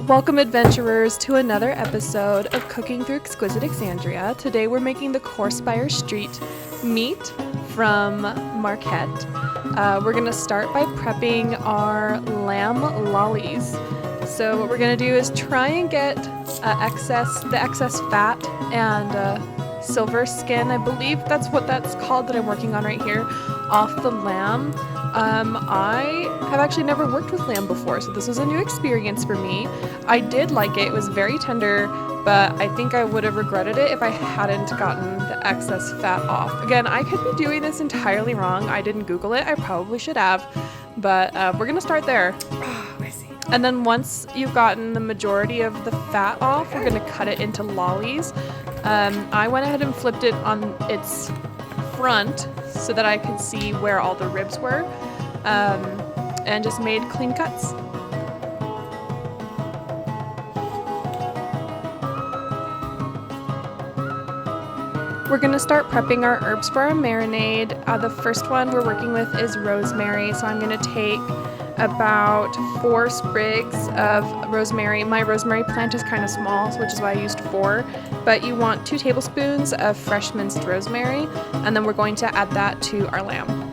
Welcome adventurers to another episode of Cooking Through Exquisite Exandria. Today we're making the Spire Street meat from Marquet. We're going to start by prepping our lamb lollies. So what we're going to do is try and get the excess fat and silver skin, I believe that's what that's called that I'm working on right here, off the lamb. I have actually never worked with lamb before, so this was a new experience for me. I did like it. It was very tender, but I think I would have regretted it if I hadn't gotten the excess fat off. Again, I could be doing this entirely wrong. I didn't Google it. I probably should have, but we're going to start there. Oh, I see. And then once you've gotten the majority of the fat off, we're going to cut it into lollies. I went ahead and flipped it on its front so that I could see where all the ribs were, and just made clean cuts. We're going to start prepping our herbs for our marinade. The first one we're working with is rosemary, so I'm going to take about 4 sprigs of rosemary. My rosemary plant is kind of small, which is why I used 4, but you want 2 tablespoons of fresh minced rosemary, and then we're going to add that to our lamb.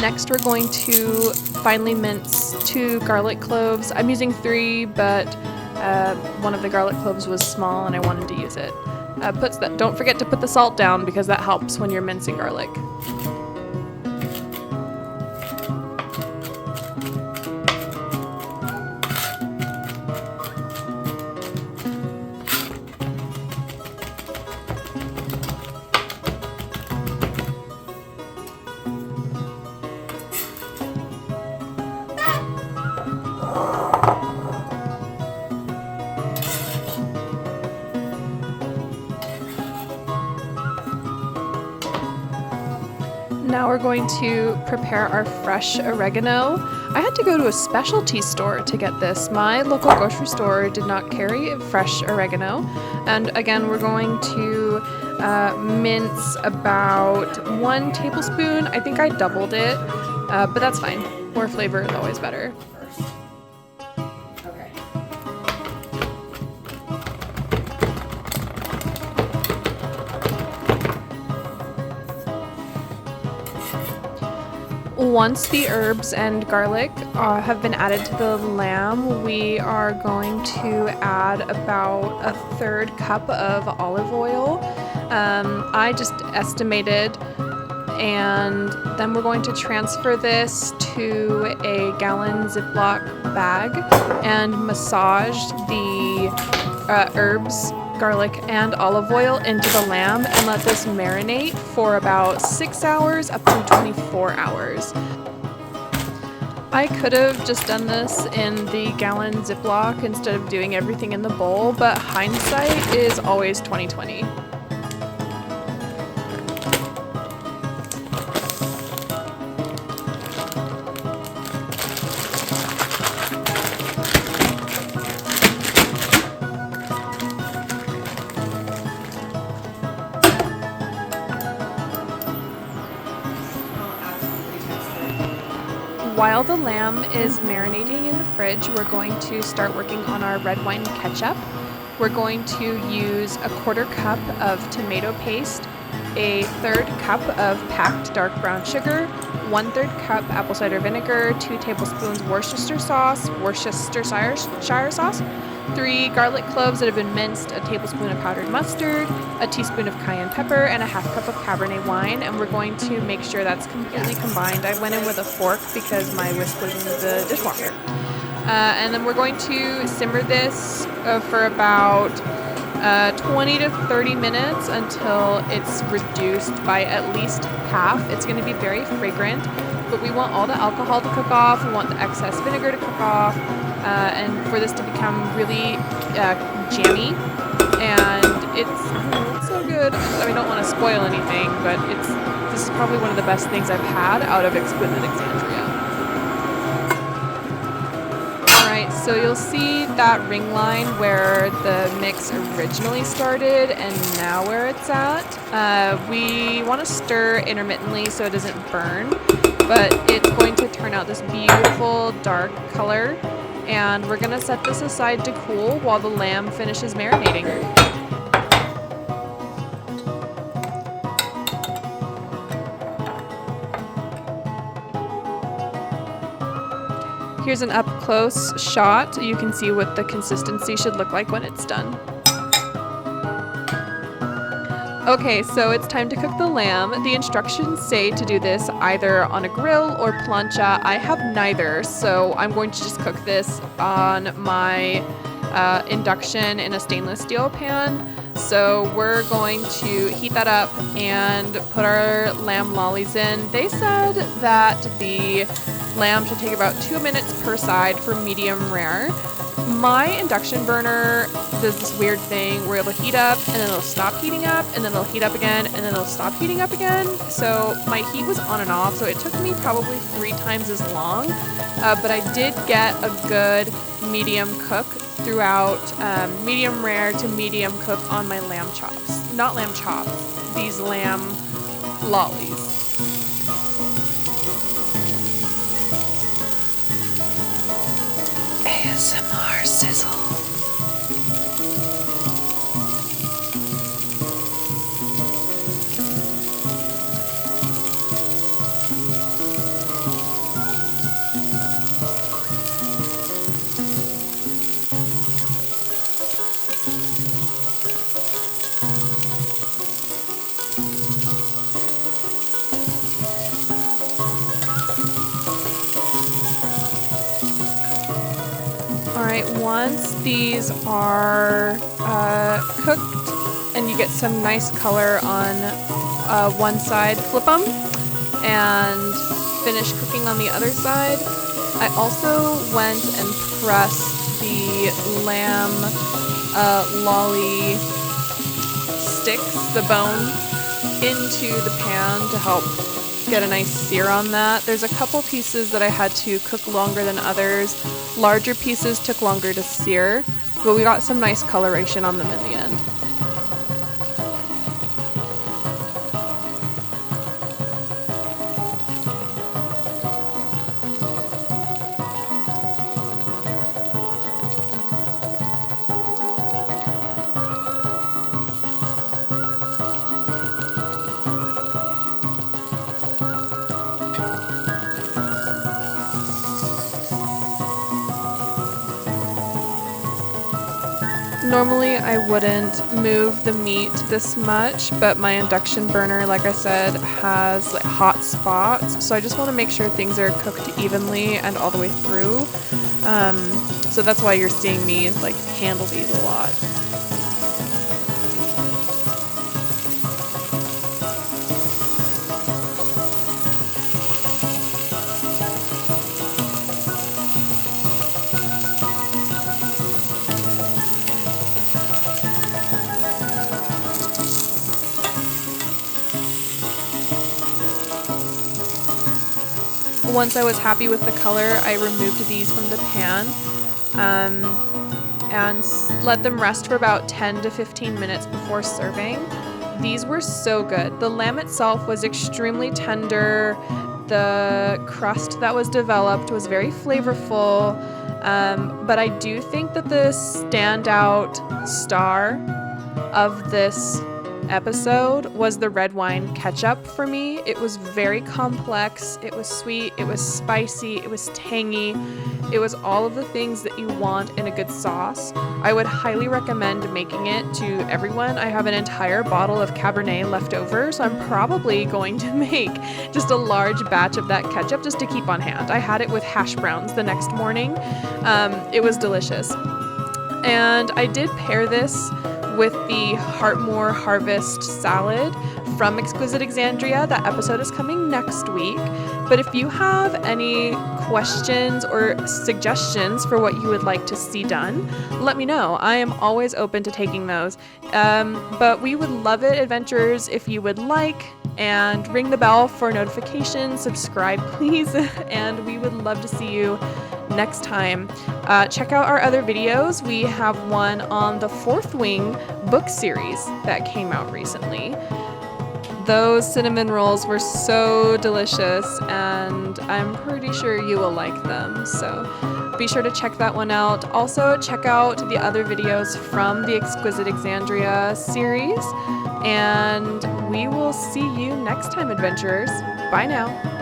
Next, we're going to finely mince 2 garlic cloves. I'm using 3, but one of the garlic cloves was small and I wanted to use it. Don't forget to put the salt down because that helps when you're mincing garlic. Now we're going to prepare our fresh oregano. I had to go to a specialty store to get this. My local grocery store did not carry fresh oregano. And again, we're going to mince about 1 tablespoon. I think I doubled it, but that's fine. More flavor is always better. Okay. Once the herbs and garlic have been added to the lamb, we are going to add about a 1/3 cup of olive oil. I just estimated, and then we're going to transfer this to a gallon ziploc bag and massage the herbs, garlic, and olive oil into the lamb and let this marinate for about 6 hours up to 24 hours. I could have just done this in the gallon Ziploc instead of doing everything in the bowl, but hindsight is always 20/20. While the lamb is marinating in the fridge, we're going to start working on our red wine ketchup. We're going to use a 1/4 cup of tomato paste, a 1/3 cup of packed dark brown sugar, 1/3 cup apple cider vinegar, 2 tablespoons Worcestershire sauce, 3 garlic cloves that have been minced, a tablespoon of powdered mustard, a teaspoon of cayenne pepper, and a 1/2 cup of Cabernet wine, and we're going to make sure that's completely combined. I went in with a fork because my whisk was in the dishwasher. And then we're going to simmer this for about 20 to 30 minutes until it's reduced by at least half. It's going to be very fragrant. but we want all the alcohol to cook off. We want the excess vinegar to cook off, and for this to become really jammy. And it's so good. I mean, I don't want to spoil anything, but this is probably one of the best things I've had out of Exquisite Exandria. Alright, so you'll see that ring line where the mix originally started and now where it's at. We want to stir intermittently so it doesn't burn, but it's going to turn out this beautiful dark color. And we're going to set this aside to cool while the lamb finishes marinating. Here's an up-close shot. You can see what the consistency should look like when it's done. Okay, so it's time to cook the lamb. The instructions say to do this either on a grill or plancha. I have neither, so I'm going to just cook this on my induction in a stainless steel pan. So we're going to heat that up and put our lamb lollies in. They said that the lamb should take about 2 minutes per side for medium rare. My induction burner does this weird thing where it'll heat up and then it'll stop heating up and then it'll heat up again and then it'll stop heating up again. So my heat was on and off, so it took me probably 3 times as long. But I did get a good medium cook throughout, medium rare to medium cook on my lamb chops. Not lamb chops, these lamb lollies. ASMR sizzle. Alright, once these are cooked and you get some nice color on one side, flip them and finish cooking on the other side. I also went and pressed the lamb lolly sticks, the bone, into the pan to help get a nice sear on that. There's a couple pieces that I had to cook longer than others. Larger pieces took longer to sear, but we got some nice coloration on them in the end. Normally I wouldn't move the meat this much, but my induction burner, like I said, has like hot spots, so I just want to make sure things are cooked evenly and all the way through. So that's why you're seeing me like handle these a lot. Once I was happy with the color, I removed these from the pan and let them rest for about 10 to 15 minutes before serving. These were so good. The lamb itself was extremely tender. The crust that was developed was very flavorful, but I do think that the standout star of this episode was the red wine ketchup for me. It was very complex, it was sweet, it was spicy, it was tangy, it was all of the things that you want in a good sauce. I would highly recommend making it to everyone. I have an entire bottle of Cabernet left over, so I'm probably going to make just a large batch of that ketchup just to keep on hand. I had it with hash browns the next morning. It was delicious. And I did pair this with the Heartmore Harvest salad from Exquisite Exandria. That episode is coming next week. But if you have any questions or suggestions for what you would like to see done, let me know. I am always open to taking those. But we would love it, adventurers, if you would like and ring the bell for notifications, subscribe please, and we would love to see you next time. Check out our other videos. We have one on the Fourth Wing book series that came out recently. Those cinnamon rolls were so delicious, and I'm pretty sure you will like them. So be sure to check that one out. Also, check out the other videos from the Exquisite Exandria series, and we will see you next time, adventurers. Bye now.